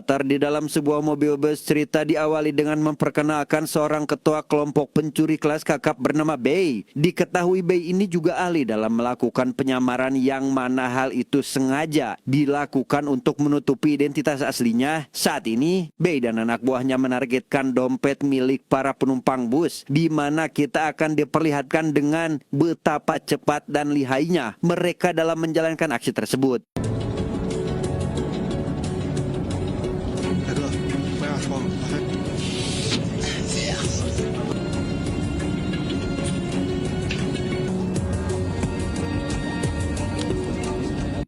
Latar di dalam sebuah mobil bus, cerita diawali dengan memperkenalkan seorang ketua kelompok pencuri kelas kakap bernama Bei. Diketahui Bei ini juga ahli dalam melakukan penyamaran yang mana hal itu sengaja dilakukan untuk menutupi identitas aslinya. Saat ini, Bei dan anak buahnya menargetkan dompet milik para penumpang bus, di mana kita akan diperlihatkan dengan betapa cepat dan lihainya mereka dalam menjalankan aksi tersebut.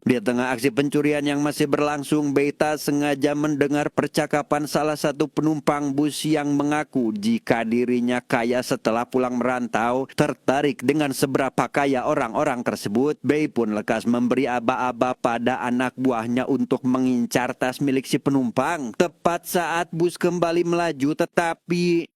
Di tengah aksi pencurian yang masih berlangsung, Beita sengaja mendengar percakapan salah satu penumpang bus yang mengaku jika dirinya kaya setelah pulang merantau. Tertarik dengan seberapa kaya orang-orang tersebut, Bei pun lekas memberi aba-aba pada anak buahnya untuk mengincar tas milik si penumpang. Tepat saat bus kembali melaju, tetapi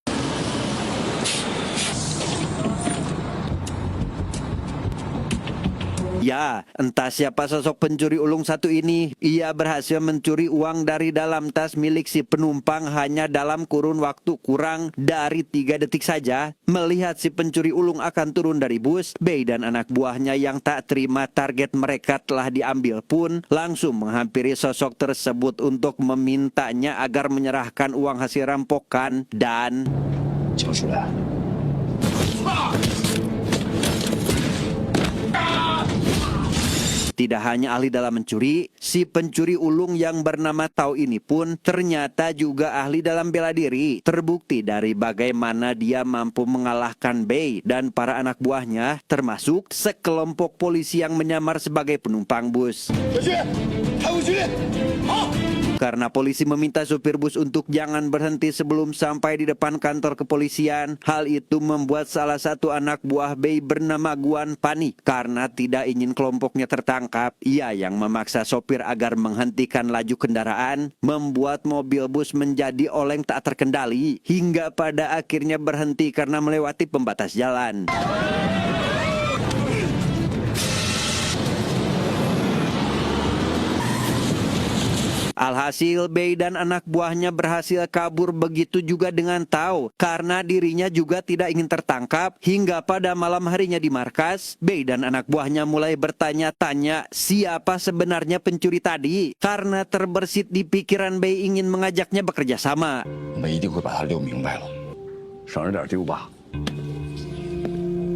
ya, entah siapa sosok pencuri ulung satu ini. Ia berhasil mencuri uang dari dalam tas milik si penumpang hanya dalam kurun waktu kurang dari 3 detik saja. Melihat si pencuri ulung akan turun dari bus, Bei dan anak buahnya yang tak terima target mereka telah diambil pun langsung menghampiri sosok tersebut untuk memintanya agar menyerahkan uang hasil rampokan dan tidak hanya ahli dalam mencuri, si pencuri ulung yang bernama Tao ini pun ternyata juga ahli dalam bela diri. Terbukti dari bagaimana dia mampu mengalahkan Bei dan para anak buahnya, termasuk sekelompok polisi yang menyamar sebagai penumpang bus. Karena polisi meminta supir bus untuk jangan berhenti sebelum sampai di depan kantor kepolisian, hal itu membuat salah satu anak buah Bei bernama Guan panik. Karena tidak ingin kelompoknya tertangkap, ia yang memaksa sopir agar menghentikan laju kendaraan, membuat mobil bus menjadi oleng tak terkendali, hingga pada akhirnya berhenti karena melewati pembatas jalan. Alhasil, Bei dan anak buahnya berhasil kabur, begitu juga dengan Tao. Karena dirinya juga tidak ingin tertangkap, hingga pada malam harinya di markas, Bei dan anak buahnya mulai bertanya-tanya siapa sebenarnya pencuri tadi. Karena terbersit di pikiran Bei ingin mengajaknya bekerja sama.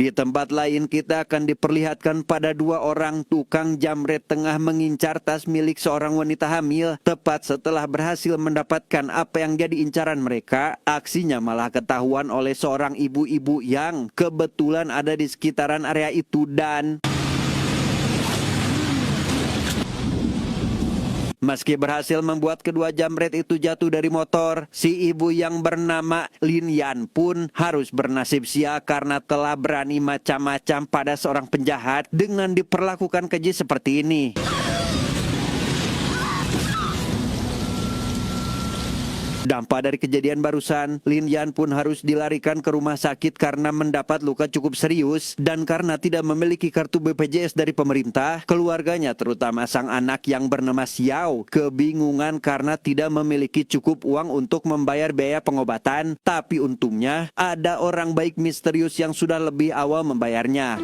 Di tempat lain kita akan diperlihatkan pada dua orang tukang jamret tengah mengincar tas milik seorang wanita hamil. Tepat setelah berhasil mendapatkan apa yang jadi incaran mereka, aksinya malah ketahuan oleh seorang ibu-ibu yang kebetulan ada di sekitaran area itu dan meski berhasil membuat kedua jamret itu jatuh dari motor, si ibu yang bernama Lin Yan pun harus bernasib sial karena telah berani macam-macam pada seorang penjahat dengan diperlakukan keji seperti ini. Dampak dari kejadian barusan, Lin Yan pun harus dilarikan ke rumah sakit karena mendapat luka cukup serius, dan karena tidak memiliki kartu BPJS dari pemerintah, keluarganya terutama sang anak yang bernama Xiao kebingungan karena tidak memiliki cukup uang untuk membayar biaya pengobatan. Tapi untungnya ada orang baik misterius yang sudah lebih awal membayarnya.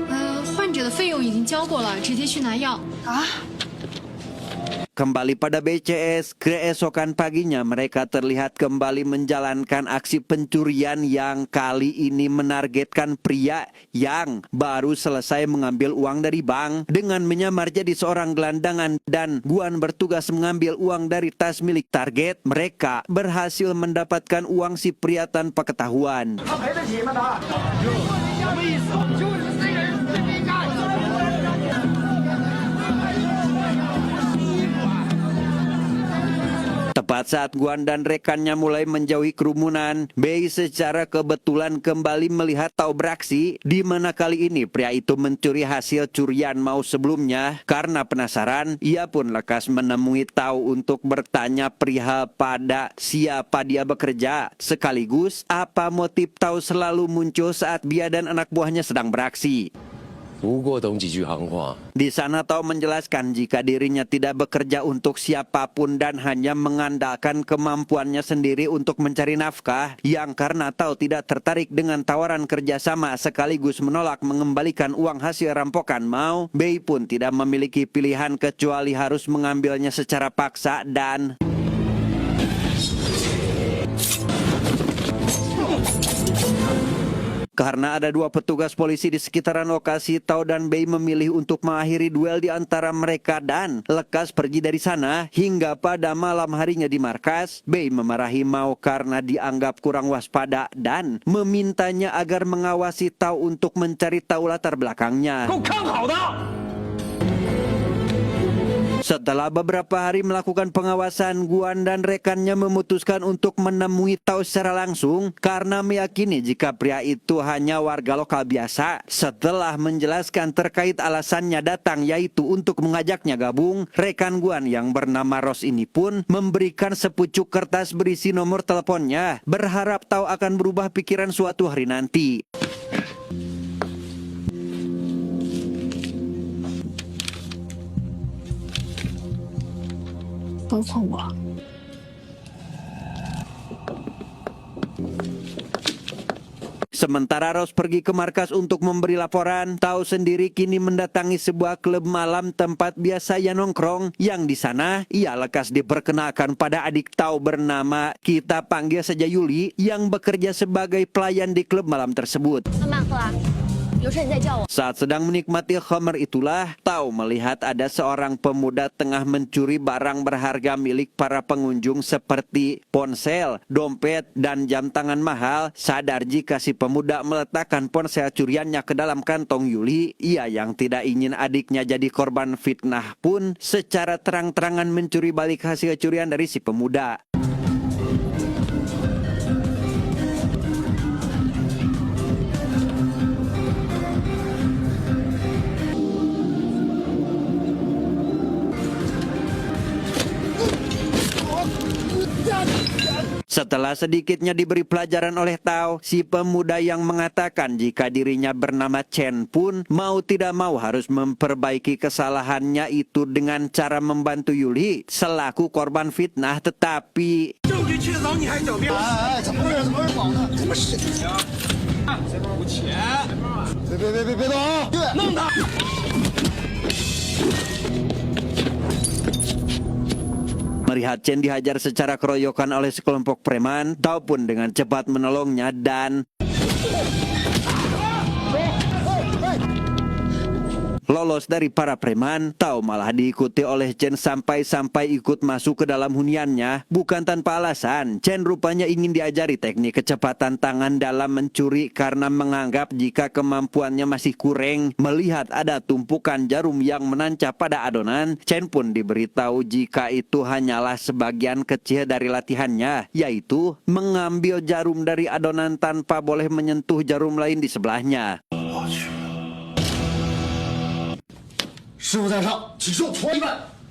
Kembali pada BCS, keesokan paginya mereka terlihat kembali menjalankan aksi pencurian yang kali ini menargetkan pria yang baru selesai mengambil uang dari bank dengan menyamar jadi seorang gelandangan, dan Guan bertugas mengambil uang dari tas milik target. Mereka berhasil mendapatkan uang si pria tanpa ketahuan. Tepat saat Guan dan rekannya mulai menjauhi kerumunan, Bei secara kebetulan kembali melihat Tao beraksi, di mana kali ini pria itu mencuri hasil curian mau sebelumnya. Karena penasaran, ia pun lekas menemui Tao untuk bertanya perihal pada siapa dia bekerja, sekaligus apa motif Tao selalu muncul saat dia dan anak buahnya sedang beraksi. 不过懂几句行话。 Di sana Tao menjelaskan jika dirinya tidak bekerja untuk siapapun dan hanya mengandalkan kemampuannya sendiri untuk mencari nafkah, yang karena Tao tidak tertarik dengan tawaran kerjasama sekaligus menolak mengembalikan uang hasil rampokan Mao, Bei pun tidak memiliki pilihan kecuali harus mengambilnya secara paksa dan karena ada dua petugas polisi di sekitaran lokasi, Tao dan Bei memilih untuk mengakhiri duel di antara mereka dan lekas pergi dari sana. Hingga pada malam harinya di markas, Bei memarahi Mao karena dianggap kurang waspada dan memintanya agar mengawasi Tao untuk mencari tahu latar belakangnya. Setelah beberapa hari melakukan pengawasan, Guan dan rekannya memutuskan untuk menemui Tao secara langsung karena meyakini jika pria itu hanya warga lokal biasa. Setelah menjelaskan terkait alasannya datang yaitu untuk mengajaknya gabung, rekan Guan yang bernama Ros ini pun memberikan sepucuk kertas berisi nomor teleponnya, berharap Tao akan berubah pikiran suatu hari nanti. Sementara Ros pergi ke markas untuk memberi laporan, Tao sendiri kini mendatangi sebuah klub malam tempat biasa ia nongkrong, yang di sana ia lekas diperkenalkan pada adik Tao bernama, kita panggil saja Yuli, yang bekerja sebagai pelayan di klub malam tersebut. Saat sedang menikmati khamar itulah, Tao melihat ada seorang pemuda tengah mencuri barang berharga milik para pengunjung seperti ponsel, dompet, dan jam tangan mahal. Sadar jika si pemuda meletakkan ponsel curiannya ke dalam kantong Yuli, ia yang tidak ingin adiknya jadi korban fitnah pun secara terang-terangan mencuri balik hasil curian dari si pemuda. Setelah sedikitnya diberi pelajaran oleh Tao, si pemuda yang mengatakan jika dirinya bernama Chen pun mau tidak mau harus memperbaiki kesalahannya itu dengan cara membantu Yuli selaku korban fitnah, tetapi melihat Chen dihajar secara keroyokan oleh sekelompok preman, Tao pun dengan cepat menolongnya dan lolos dari para preman. Tao malah diikuti oleh Chen sampai ikut masuk ke dalam huniannya. Bukan tanpa alasan, Chen rupanya ingin diajari teknik kecepatan tangan dalam mencuri karena menganggap jika kemampuannya masih kurang. Melihat ada tumpukan jarum yang menancap pada adonan, Chen pun diberitahu jika itu hanyalah sebagian kecil dari latihannya, yaitu mengambil jarum dari adonan tanpa boleh menyentuh jarum lain di sebelahnya.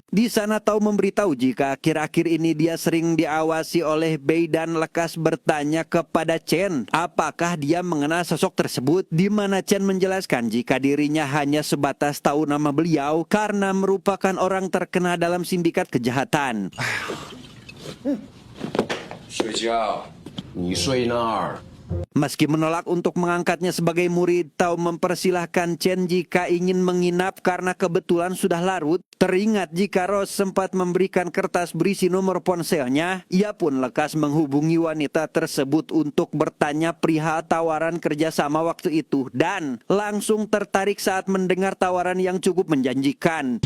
Di sana Tao memberitahu jika akhir-akhir ini dia sering diawasi oleh Bei dan lekas bertanya kepada Chen apakah dia mengenal sosok tersebut, di mana Chen menjelaskan jika dirinya hanya sebatas tahu nama beliau karena merupakan orang terkenal dalam sindikat kejahatan. Meski menolak untuk mengangkatnya sebagai murid, Tao mempersilahkan Chen jika ingin menginap karena kebetulan sudah larut. Teringat jika Ros sempat memberikan kertas berisi nomor ponselnya, ia pun lekas menghubungi wanita tersebut untuk bertanya perihal tawaran kerjasama waktu itu dan langsung tertarik saat mendengar tawaran yang cukup menjanjikan.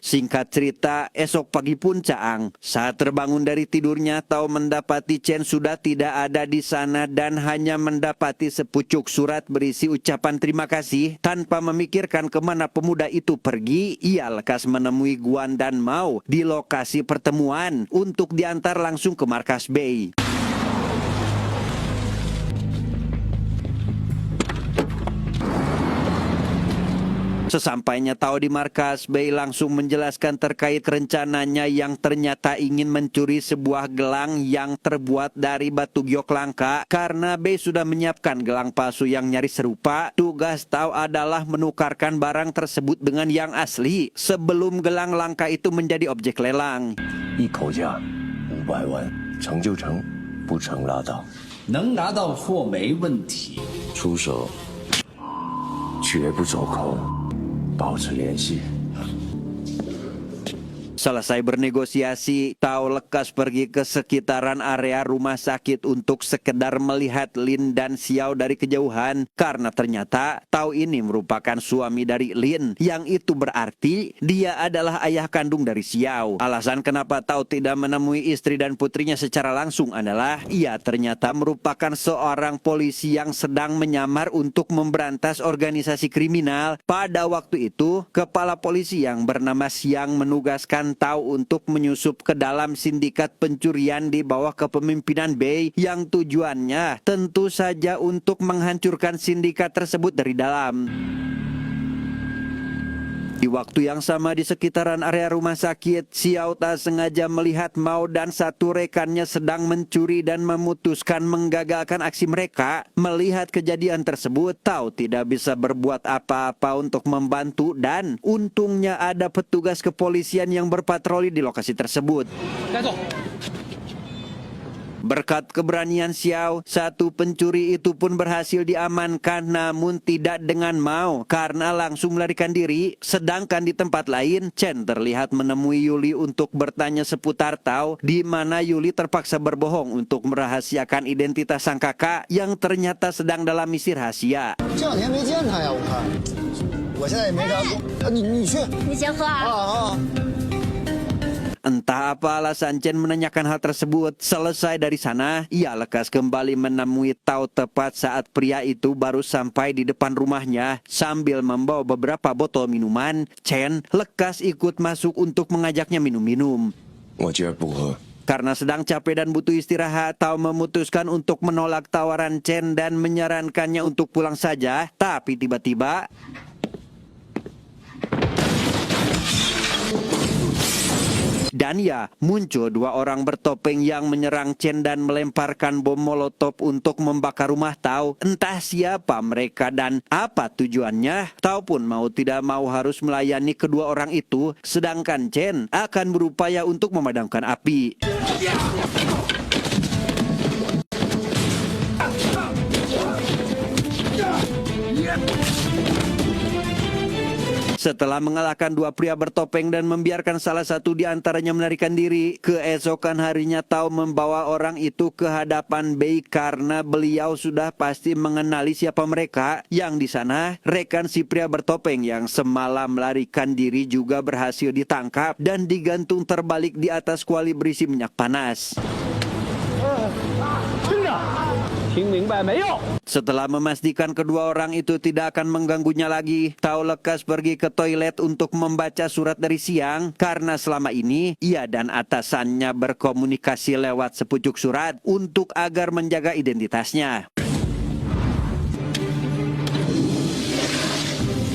Singkat cerita, esok pagi pun Caang. Saat terbangun dari tidurnya, Tao mendapati Chen sudah tidak ada di sana dan hanya mendapati sepucuk surat berisi ucapan terima kasih. Tanpa memikirkan kemana pemuda itu pergi, ia lekas menemui Guan dan Mao di lokasi pertemuan untuk diantar langsung ke markas Bei. Sesampainya Tao di markas, Bei langsung menjelaskan terkait rencananya yang ternyata ingin mencuri sebuah gelang yang terbuat dari batu giok langka. Karena Bei sudah menyiapkan gelang palsu yang nyaris serupa, tugas Tao adalah menukarkan barang tersebut dengan yang asli sebelum gelang langka itu menjadi objek lelang. 一口价500万，成就成，不成拉倒。能拿到货没问题，出手绝不走空，保持联系。 Selesai bernegosiasi, Tao lekas pergi ke sekitaran area rumah sakit untuk sekedar melihat Lin dan Xiao dari kejauhan. Karena ternyata Tao ini merupakan suami dari Lin, yang itu berarti dia adalah ayah kandung dari Xiao. Alasan kenapa Tao tidak menemui istri dan putrinya secara langsung adalah ia ternyata merupakan seorang polisi yang sedang menyamar untuk memberantas organisasi kriminal. Pada waktu itu, kepala polisi yang bernama Xiang menugaskan Tao untuk menyusup ke dalam sindikat pencurian di bawah kepemimpinan Bei yang tujuannya tentu saja untuk menghancurkan sindikat tersebut dari dalam. Di waktu yang sama di sekitaran area rumah sakit, Xiao tak sengaja melihat Mao dan satu rekannya sedang mencuri dan memutuskan menggagalkan aksi mereka. Melihat kejadian tersebut, Tao tidak bisa berbuat apa-apa untuk membantu dan untungnya ada petugas kepolisian yang berpatroli di lokasi tersebut. Berkat keberanian Xiao, satu pencuri itu pun berhasil diamankan, namun tidak dengan Mao karena langsung melarikan diri. Sedangkan di tempat lain, Chen terlihat menemui Yuli untuk bertanya seputar Tao, di mana Yuli terpaksa berbohong untuk merahasiakan identitas sang kakak yang ternyata sedang dalam misi rahasia. 这2天没见他呀，我看，我现在也没啥工。你去，你先喝啊。 Entah apa alasan Chen menanyakan hal tersebut. Selesai dari sana, ia lekas kembali menemui Tao tepat saat pria itu baru sampai di depan rumahnya. Sambil membawa beberapa botol minuman, Chen lekas ikut masuk untuk mengajaknya minum-minum. 我今儿不喝。 Karena sedang capek dan butuh istirahat, Tao memutuskan untuk menolak tawaran Chen dan menyarankannya untuk pulang saja. Tapi tiba-tiba dan ya, muncul dua orang bertopeng yang menyerang Chen dan melemparkan bom molotov untuk membakar rumah Tao. Entah siapa mereka dan apa tujuannya, Tao pun mau tidak mau harus melayani kedua orang itu, sedangkan Chen akan berupaya untuk memadamkan api. Setelah mengalahkan dua pria bertopeng dan membiarkan salah satu di antaranya melarikan diri, keesokan harinya Tao membawa orang itu ke hadapan Bei karena beliau sudah pasti mengenali siapa mereka. Yang di sana, rekan si pria bertopeng yang semalam melarikan diri juga berhasil ditangkap dan digantung terbalik di atas kuali berisi minyak panas. Setelah memastikan kedua orang itu tidak akan mengganggunya lagi, Tao lekas pergi ke toilet untuk membaca surat dari Xiang karena selama ini ia dan atasannya berkomunikasi lewat sepucuk surat untuk agar menjaga identitasnya.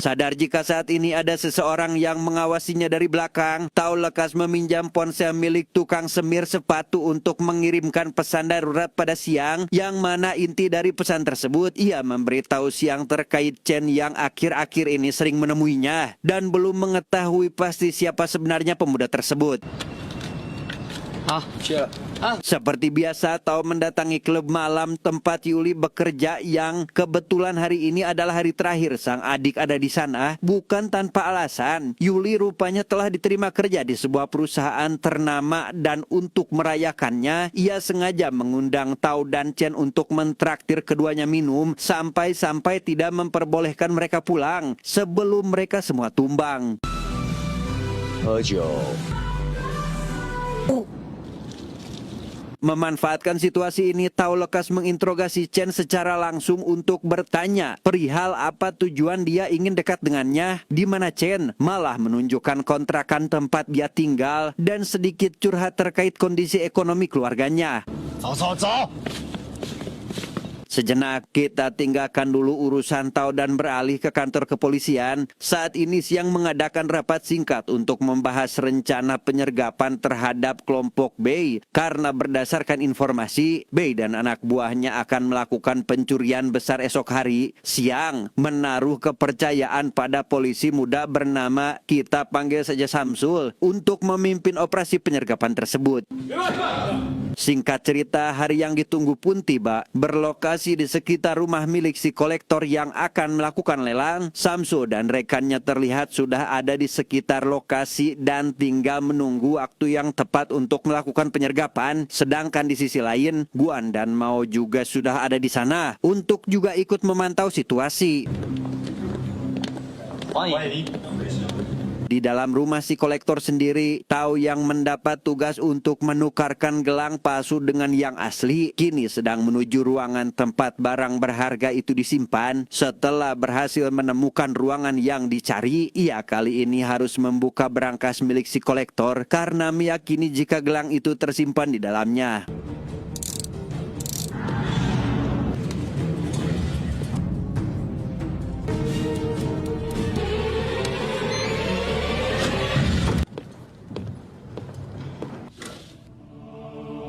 Sadar jika saat ini ada seseorang yang mengawasinya dari belakang, Tao lekas meminjam ponsel milik tukang semir sepatu untuk mengirimkan pesan darurat pada Xiang, yang mana inti dari pesan tersebut ia memberitahu Xiang terkait Chen yang akhir-akhir ini sering menemuinya dan belum mengetahui pasti siapa sebenarnya pemuda tersebut. Seperti biasa, Tao mendatangi klub malam tempat Yuli bekerja yang kebetulan hari ini adalah hari terakhir sang adik ada di sana. Bukan tanpa alasan, Yuli rupanya telah diterima kerja di sebuah perusahaan ternama dan untuk merayakannya, ia sengaja mengundang Tao dan Chen untuk mentraktir keduanya minum sampai-sampai tidak memperbolehkan mereka pulang sebelum mereka semua tumbang. 喝酒。 Memanfaatkan situasi ini, Tao lekas menginterogasi Chen secara langsung untuk bertanya perihal apa tujuan dia ingin dekat dengannya, di mana Chen malah menunjukkan kontrakan tempat dia tinggal dan sedikit curhat terkait kondisi ekonomi keluarganya. Sejenak kita tinggalkan dulu urusan Tao dan beralih ke kantor kepolisian. Saat ini Siang mengadakan rapat singkat untuk membahas rencana penyergapan terhadap kelompok Bei. Karena berdasarkan informasi, Bei dan anak buahnya akan melakukan pencurian besar esok hari. Siang menaruh kepercayaan pada polisi muda bernama, kita panggil saja Samsul, untuk memimpin operasi penyergapan tersebut. Singkat cerita, hari yang ditunggu pun tiba. Berlokasi di sekitar rumah milik si kolektor yang akan melakukan lelang, Samsul dan rekannya terlihat sudah ada di sekitar lokasi dan tinggal menunggu waktu yang tepat untuk melakukan penyergapan. Sedangkan di sisi lain, Guan dan Mao juga sudah ada di sana untuk juga ikut memantau situasi. Di dalam rumah si kolektor sendiri, Tao yang mendapat tugas untuk menukarkan gelang palsu dengan yang asli, kini sedang menuju ruangan tempat barang berharga itu disimpan. Setelah berhasil menemukan ruangan yang dicari, ia kali ini harus membuka berangkas milik si kolektor karena meyakini jika gelang itu tersimpan di dalamnya.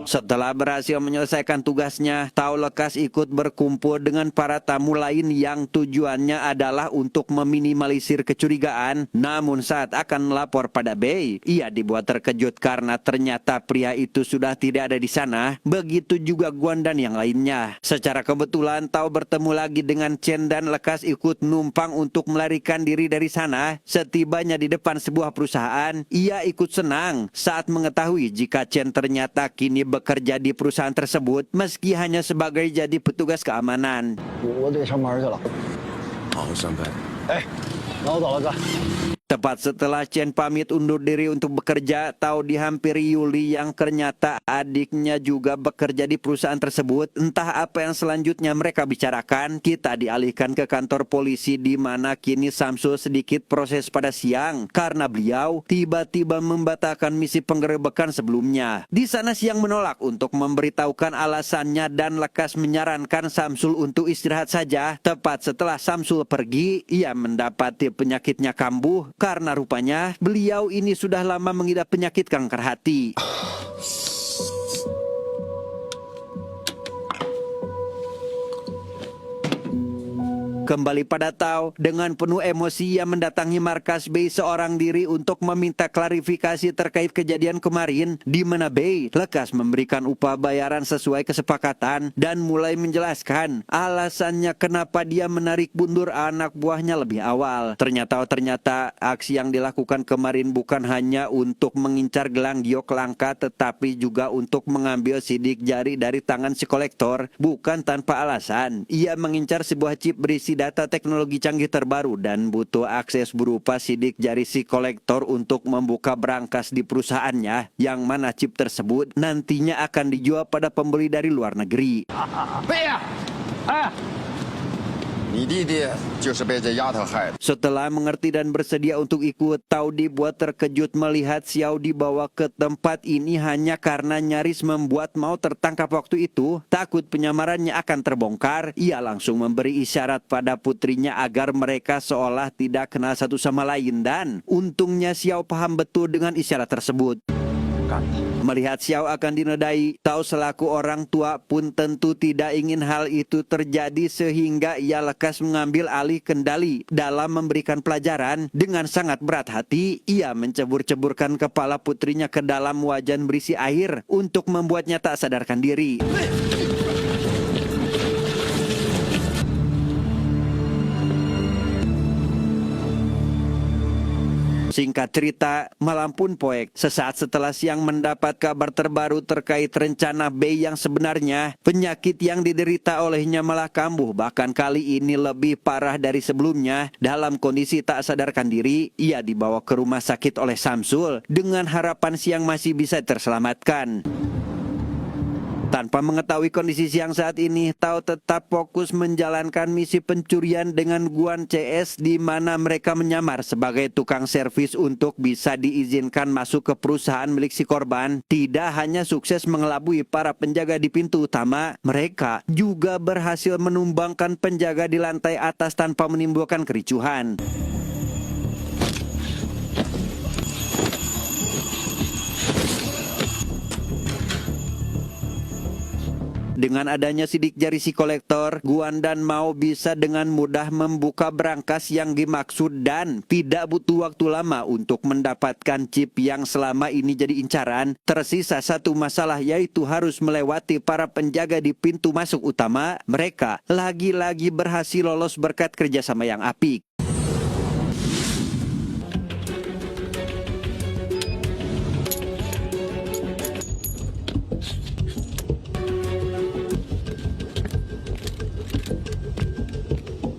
Setelah berhasil menyelesaikan tugasnya, Tao lekas ikut berkumpul dengan para tamu lain yang tujuannya adalah untuk meminimalisir kecurigaan. Namun saat akan melapor pada Bei, ia dibuat terkejut karena ternyata pria itu sudah tidak ada di sana. Begitu juga Guan dan yang lainnya. Secara kebetulan Tao bertemu lagi dengan Chen dan lekas ikut numpang untuk melarikan diri dari sana. Setibanya di depan sebuah perusahaan, ia ikut senang saat mengetahui jika Chen ternyata kini bekerja di perusahaan tersebut meski hanya sebagai jadi petugas keamanan. 我得上班去了。好好上班。哎，那我走了，哥。 Tepat setelah Chen pamit undur diri untuk bekerja, Tao dihampiri Yuli yang ternyata adiknya juga bekerja di perusahaan tersebut. Entah apa yang selanjutnya mereka bicarakan, kita dialihkan ke kantor polisi di mana kini Samsul sedikit proses pada Siang karena beliau tiba-tiba membatalkan misi penggerebekan sebelumnya. Di sana Siang menolak untuk memberitahukan alasannya dan lekas menyarankan Samsul untuk istirahat saja. Tepat setelah Samsul pergi, ia mendapati penyakitnya kambuh karena rupanya beliau ini sudah lama mengidap penyakit kanker hati. Kembali pada Tao, dengan penuh emosi ia mendatangi markas Bei seorang diri untuk meminta klarifikasi terkait kejadian kemarin di mana Bei lekas memberikan upah bayaran sesuai kesepakatan dan mulai menjelaskan alasannya kenapa dia menarik mundur anak buahnya lebih awal. Ternyata aksi yang dilakukan kemarin bukan hanya untuk mengincar gelang giok langka tetapi juga untuk mengambil sidik jari dari tangan si kolektor. Bukan tanpa alasan, ia mengincar sebuah chip berisi data teknologi canggih terbaru dan butuh akses berupa sidik jari si kolektor untuk membuka berangkas di perusahaannya, yang mana chip tersebut nantinya akan dijual pada pembeli dari luar negeri. 你弟弟就是被这丫头害的。 Setelah mengerti dan bersedia untuk ikut, Tao dibuat terkejut melihat Xiao dibawa ke tempat ini hanya karena nyaris membuat Mao tertangkap waktu itu. Takut penyamarannya akan terbongkar, ia langsung memberi isyarat pada putrinya agar mereka seolah tidak kenal satu sama lain dan untungnya Xiao paham betul dengan isyarat tersebut. Melihat Xiao akan dinodai, Tao selaku orang tua pun tentu tidak ingin hal itu terjadi sehingga ia lekas mengambil alih kendali dalam memberikan pelajaran. Dengan sangat berat hati, ia mencebur-ceburkan kepala putrinya ke dalam wajan berisi air untuk membuatnya tak sadarkan diri. Singkat cerita, malam pun poek. Sesaat setelah Siang mendapat kabar terbaru terkait rencana Bei yang sebenarnya, penyakit yang diderita olehnya malah kambuh. Bahkan kali ini lebih parah dari sebelumnya. Dalam kondisi tak sadarkan diri, ia dibawa ke rumah sakit oleh Samsul dengan harapan Siang masih bisa terselamatkan. Tak Tanpa mengetahui kondisi Siang saat ini, Tao tetap fokus menjalankan misi pencurian dengan Guan CS di mana mereka menyamar sebagai tukang servis untuk bisa diizinkan masuk ke perusahaan milik si korban. Tidak hanya sukses mengelabui para penjaga di pintu utama, mereka juga berhasil menumbangkan penjaga di lantai atas tanpa menimbulkan kericuhan. Dengan adanya sidik jari si kolektor, Guan dan Mao bisa dengan mudah membuka brankas yang dimaksud dan tidak butuh waktu lama untuk mendapatkan chip yang selama ini jadi incaran. Tersisa satu masalah, yaitu harus melewati para penjaga di pintu masuk utama. Mereka lagi-lagi berhasil lolos berkat kerjasama yang apik.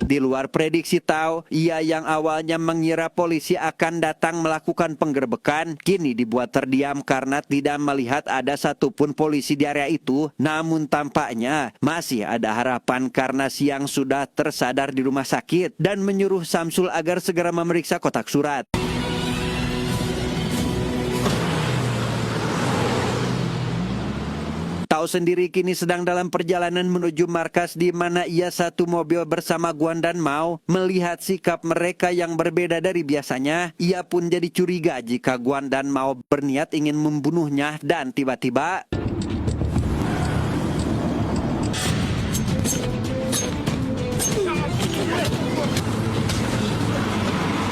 Di luar prediksi Tao, ia yang awalnya mengira polisi akan datang melakukan penggerbekan, kini dibuat terdiam karena tidak melihat ada satupun polisi di area itu. Namun tampaknya masih ada harapan karena Siang sudah tersadar di rumah sakit dan menyuruh Samsul agar segera memeriksa kotak surat. Tao sendiri kini sedang dalam perjalanan menuju markas di mana ia satu mobil bersama Guan dan Mao. Melihat sikap mereka yang berbeda dari biasanya, ia pun jadi curiga jika Guan dan Mao berniat ingin membunuhnya dan tiba-tiba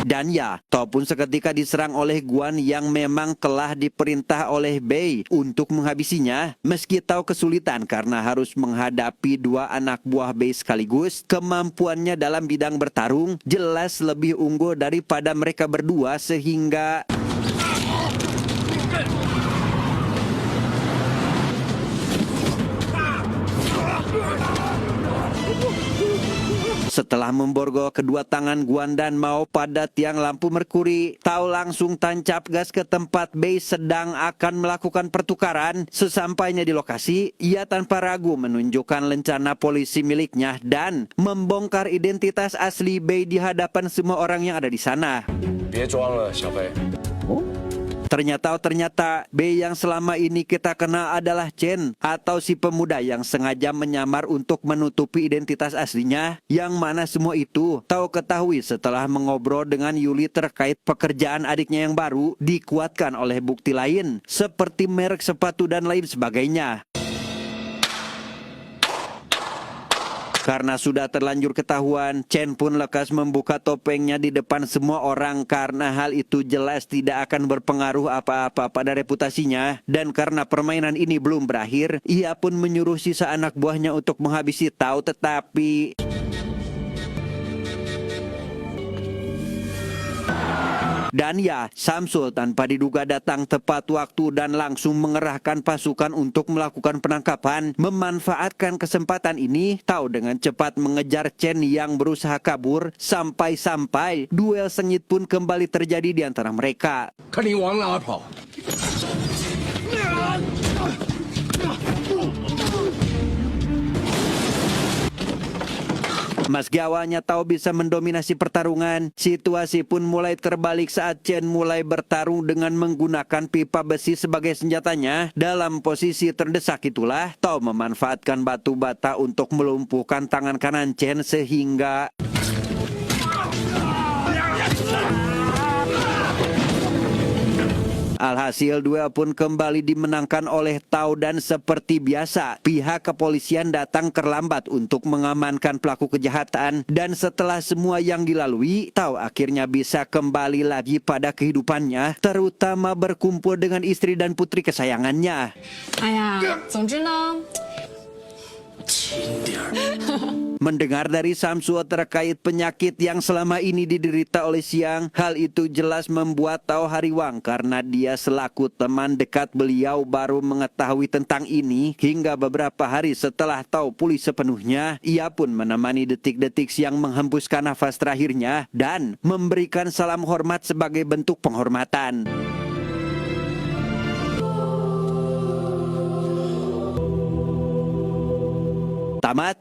dan ya, Tao pun seketika diserang oleh Guan yang memang telah diperintah oleh Bei untuk menghabisinya. Meski Tao kesulitan karena harus menghadapi dua anak buah Bei sekaligus, kemampuannya dalam bidang bertarung jelas lebih unggul daripada mereka berdua sehingga setelah memborgol kedua tangan Guan dan Mao pada tiang lampu merkuri, Tao langsung tancap gas ke tempat Bei sedang akan melakukan pertukaran. Sesampainya di lokasi, ia tanpa ragu menunjukkan lencana polisi miliknya dan membongkar identitas asli Bei di hadapan semua orang yang ada di sana. Ternyata Bei yang selama ini kita kenal adalah Chen, atau si pemuda yang sengaja menyamar untuk menutupi identitas aslinya. Yang mana semua itu Tao ketahui setelah mengobrol dengan Yuli terkait pekerjaan adiknya yang baru, dikuatkan oleh bukti lain seperti merek sepatu dan lain sebagainya. Karena sudah terlanjur ketahuan, Chen pun lekas membuka topengnya di depan semua orang karena hal itu jelas tidak akan berpengaruh apa-apa pada reputasinya. Dan karena permainan ini belum berakhir, ia pun menyuruh sisa anak buahnya untuk menghabisi Tao, tetapi dan ya, Samsul tanpa diduga datang tepat waktu dan langsung mengerahkan pasukan untuk melakukan penangkapan. Memanfaatkan kesempatan ini, Tao dengan cepat mengejar Chen yang berusaha kabur, sampai-sampai duel sengit pun kembali terjadi di antara mereka. 看你往哪跑！ Meski awalnya Tao bisa mendominasi pertarungan, situasi pun mulai terbalik saat Chen mulai bertarung dengan menggunakan pipa besi sebagai senjatanya. Dalam posisi terdesak itulah, Tao memanfaatkan batu bata untuk melumpuhkan tangan kanan Chen sehingga alhasil duel pun kembali dimenangkan oleh Tao dan seperti biasa pihak kepolisian datang terlambat untuk mengamankan pelaku kejahatan. Dan setelah semua yang dilalui, Tao akhirnya bisa kembali lagi pada kehidupannya, terutama berkumpul dengan istri dan putri kesayangannya. 哎呀，总之呢。 Mendengar dari Samsul terkait penyakit yang selama ini diderita oleh Siang, hal itu jelas membuat Tao hariwang karena dia selaku teman dekat beliau baru mengetahui tentang ini hingga beberapa hari setelah Tao pulih sepenuhnya. Ia pun menemani detik-detik Siang menghembuskan nafas terakhirnya dan memberikan salam hormat sebagai bentuk penghormatan. Selamat